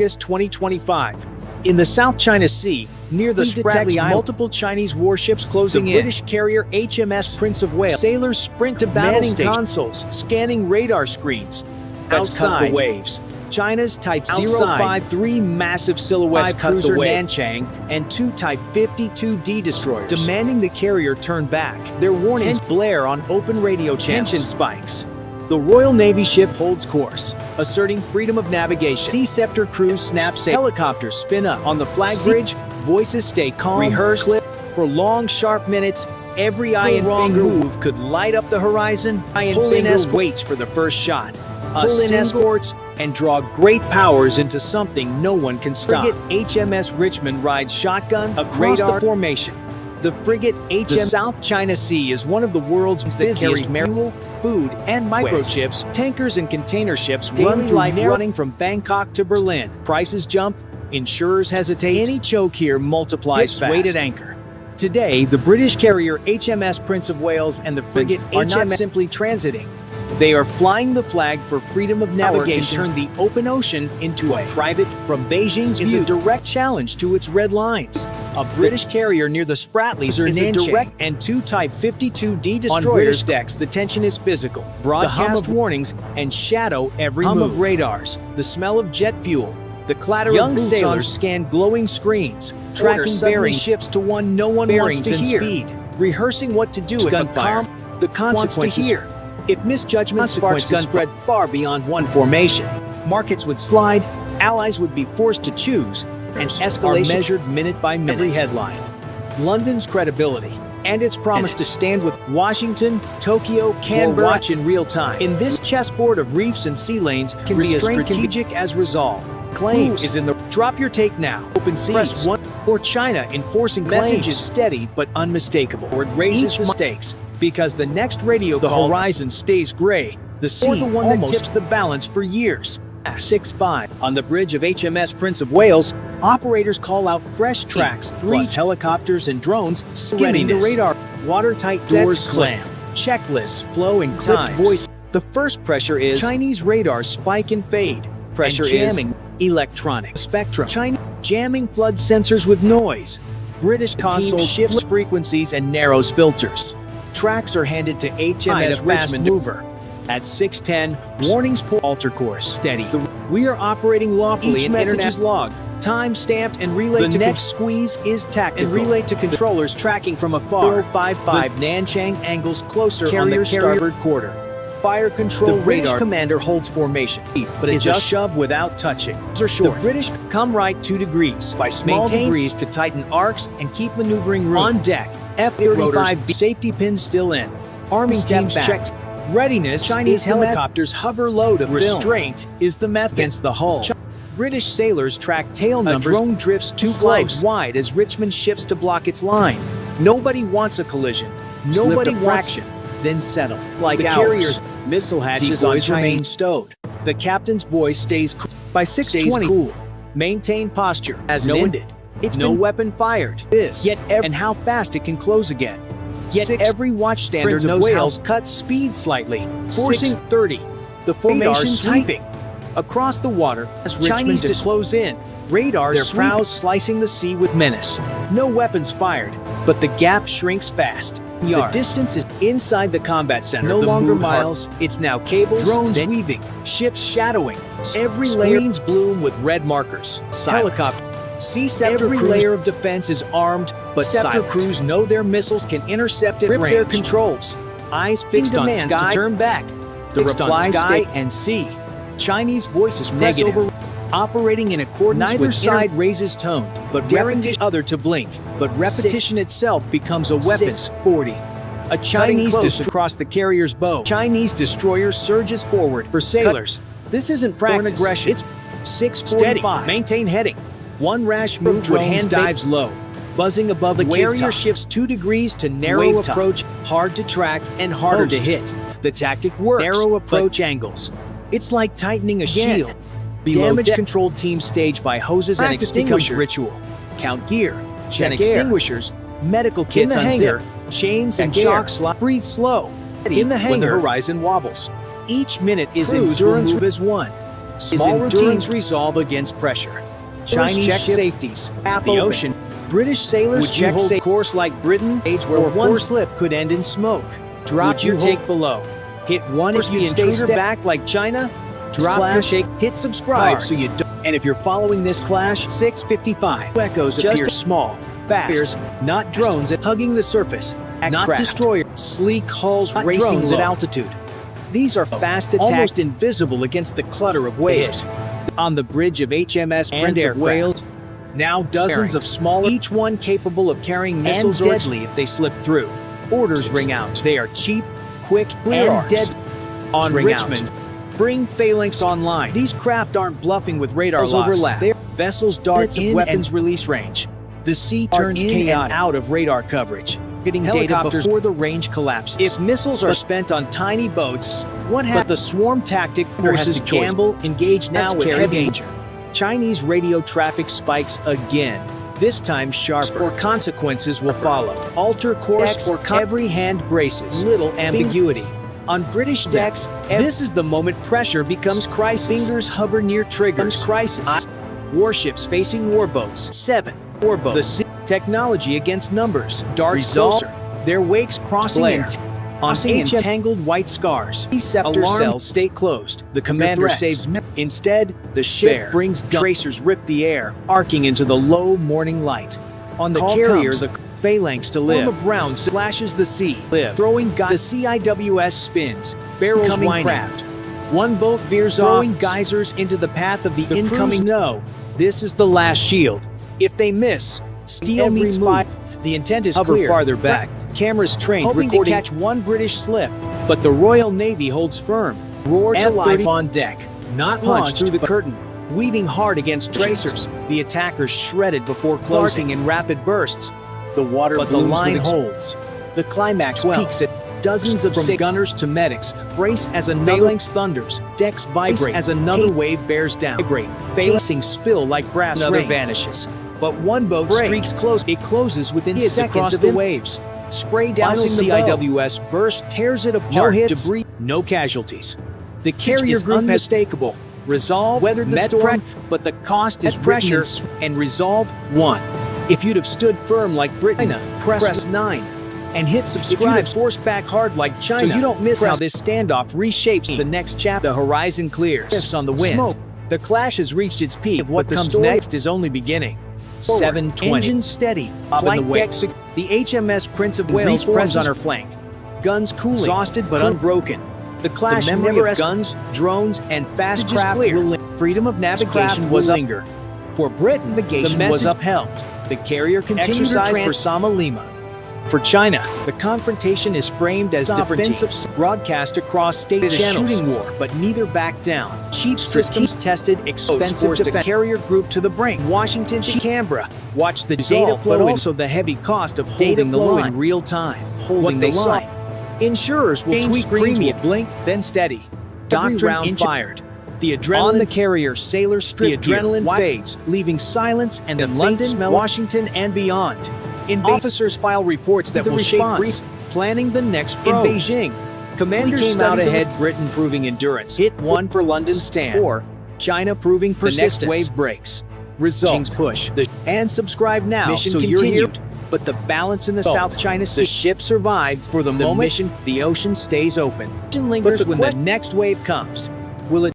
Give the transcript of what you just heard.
August 2025. In the South China Sea, near the Spratly Island, multiple Chinese warships closing in. The British carrier HMS Prince of Wales. Sailors sprint to battle consoles, scanning radar screens. Outside the waves, China's Type 053 massive silhouettes cruiser Nanchang and two Type 52D destroyers, demanding the carrier turn back. Their warnings blare on open radio channels. Tension spikes. The Royal Navy ship holds course, asserting freedom of navigation. Sea Scepter crews snap sail. Helicopters spin up. On the flag bridge, voices stay calm. Rehearse for long, sharp minutes. Every eye and finger move could light up the horizon. Holiness waits for the first shot. Pull-in escorts and draw great powers into something no one can stop. Frigate HMS Richmond rides shotgun across the formation. The frigate HMS the South China Sea is one of the world's busiest fuel, food, and microchips. Tankers and container ships run through running from Bangkok to Berlin. Prices jump, insurers hesitate. Any choke here multiplies fast. Weight at anchor. Today, the British carrier HMS Prince of Wales and the frigate are not simply transiting. They are flying the flag for freedom of navigation. Can turn the open ocean into a private. From Beijing's view, is a direct challenge to its red lines. A British carrier near the Spratlys is a direct, and two Type 52D destroyers. On British decks, the tension is physical. Broadcast warnings and shadow every move. Of radars, the smell of jet fuel, the clatter of boots. Sailors scan glowing screens, tracking bearing ships to one no one wants to hear. Speed, rehearsing what to do if gunfire. The consequences here. If misjudgment sparks spread far beyond one formation, markets would slide, allies would be forced to choose, and escalation measured minute by minute. Every headline. London's credibility and its promise to stand with Washington, Tokyo, Canberra watch in real time. In this chessboard of reefs and sea lanes can be as strategic as resolve. Claims is in the drop your take now. Open seas. Press 1 or China enforcing message is steady but unmistakable. Or it raises the stakes because the next radio call, the horizon stays gray. The sea, the one that tips the balance for years. 6-5. On the bridge of HMS Prince of Wales, operators call out fresh tracks, 3 helicopters and drones skimming the radar. Watertight doors slam. Checklists flow in clipped voice. The first pressure is Chinese radars spike and fade. Pressure and jamming. Electronic spectrum. China jamming flood sensors with noise. British console shifts frequencies and narrows filters. Tracks are handed to HMS Richmond mover. At 6:10, warnings pull alter course. Steady. We are operating lawfully and internet is logged. Time stamped and relayed to the next squeeze is tactical. And relayed to controllers tracking from afar. 055 Nanchang angles closer on the starboard quarter. Fire control radar. British commander holds formation, but it's a shove without touching. The British come right 2 degrees by small degrees to tighten arcs and keep maneuvering room. On deck, F-35 safety pins still in. Army team checks. Readiness. Chinese helicopters hover low to restraint is the method against the hull. British sailors track tail numbers. A drone drifts 2 flags wide as Richmond shifts to block its line. Nobody wants a collision. Nobody wants then settle. Like the carrier's missile hatches on remain stowed. The captain's voice stays cool. By 6:20 cool. Maintain posture as no ended. It's no weapon fired. And how fast it can close again. Yet every watch standard knows how cuts speed slightly, forcing 30. The formation typing. Across the water, as Chinese to close in, radars their prows slicing the sea with menace. No weapons fired, but the gap shrinks fast. The distance is inside the combat center. No longer miles, it's now cables, drones weaving, ships shadowing. Every lanes bloom with red markers. Helicopter. Sea Scepter every layer of defense is armed, but Scepter crews know their missiles can intercept at range. Their controls. Eyes fixed on sky to turn back. The reply sky and sea. Chinese voices press over, operating in accordance with neither side raises tone, but daring the other to blink. But repetition itself becomes a weapon. 40. A Chinese across the carrier's bow. Chinese destroyer surges forward. For sailors, this isn't practice. Aggression. It's 6:45. Steady. Maintain heading. One rash move with hand dives low, buzzing above the carrier shifts 2 degrees to narrow approach, hard to track and harder to hit. The tactic works. Narrow approach angles. It's like tightening a shield. Damage control team staged by hoses and extinguisher ritual. Count gear, check extinguishers, medical kits unzip, chains and shock slot. Breathe slow. In the hangar, when the horizon wobbles. Each minute is endurance as one. Small routines resolve against pressure. Chinese check safeties. The ocean. British sailors would check safe course like Britain, where one slip could end in smoke. Drop your take below. Hit 1 if you intruder back like China. Drop your take. Hit subscribe so you don't. And if you're following this clash, 655 echoes appear small, fast, not drones at hugging the surface, not destroyer, sleek hulls racing drones at altitude. These are fast attacks, almost invisible against the clutter of waves. On the bridge of HMS Prince of Wales, now dozens of smaller, each one capable of carrying missiles and deadly if they slip through. Orders ring out. They are cheap, quick, and dead. On Richmond, bring phalanx online. These craft aren't bluffing with radar overlap. Their vessels dart in weapons release range. The sea turns in and out of radar coverage, getting helicopters before the range collapses. If missiles are spent on tiny boats, what happens? The swarm tactic forces gamble, engage now with heavy danger. Chinese radio traffic spikes again. This time sharper, or consequences will follow. Alter course or every hand braces. Little ambiguity. On British decks, this is the moment pressure becomes crisis. Fingers hover near triggers. Crisis. Warships facing warboats. 7. Warboats. The sea. Technology against numbers. Darts closer. Their wakes crossing on entangled white scars. Scepter cells stay closed. The commander saves men. Instead, the ship brings tracers rip the air, arcing into the low morning light. On the carrier, the phalanx to live. Of rounds slashes the sea. Throwing the CIWS spins. Barrels whining. Craft. One boat veers off, throwing geysers into the path of the incoming. No, this is the last shield. If they miss, steel meets fire. The intent is clear. Farther back. Cameras trained, hoping to catch one British slip, but the Royal Navy holds firm. Roar to life on deck, not launched through the curtain, weaving hard against tracers. The attackers shredded before closing in rapid bursts. The water but the line holds. The climax peaks at dozens of gunners to medics. Brace as another phalanx thunders. Decks vibrate as another wave bears down. Facing spill like brass. Another vanishes. But one boat streaks close. It closes within seconds of the waves. Spray dousing the CIWS burst, tears it apart. No hits, debris, no casualties. The carrier group unmistakable. Resolve weathered the storm, but the cost is pressure. And resolve 1. If you'd have stood firm like Britain, press 9. And hit subscribe. If you'd have forced back hard like China, so you don't miss how this standoff reshapes the next chapter. The horizon clears. Shifts on the wind. Smoke. The clash has reached its peak. What comes next is only beginning. 7:20. Engine steady. Flight deck. The HMS Prince of Wales forms on her flank. Guns cooling. Exhausted but unbroken. The clash never of guns, drones, and fast craft clear. Freedom of navigation was linger. For Britain, navigation was upheld. The carrier continued her transfer Sama Lima. For China, the confrontation is framed as defensive, broadcast across state channels. Shooting war, but neither backed down. Cheap systems tested, expensive to the carrier group to the brink. Washington to Canberra. Watch the data flow, but also the heavy cost of holding the line in real time. Holding the line. Insurers will tweak premium, blink, then steady. Doctrine fired. The adrenaline on the carrier, sailors strip. The adrenaline fades, leaving silence and in London, Washington, and beyond. Officers file reports that will shape brief, planning the next probe. In Beijing, commanders came out ahead. Britain proving endurance. Hit 1 for London stand. Or China proving persistence. The next wave breaks. Results push. And subscribe now. Mission so continued. You're here. But the balance in the South China Sea. The ship survived. For the moment, the ocean stays open. Lingers when the next wave comes. Will it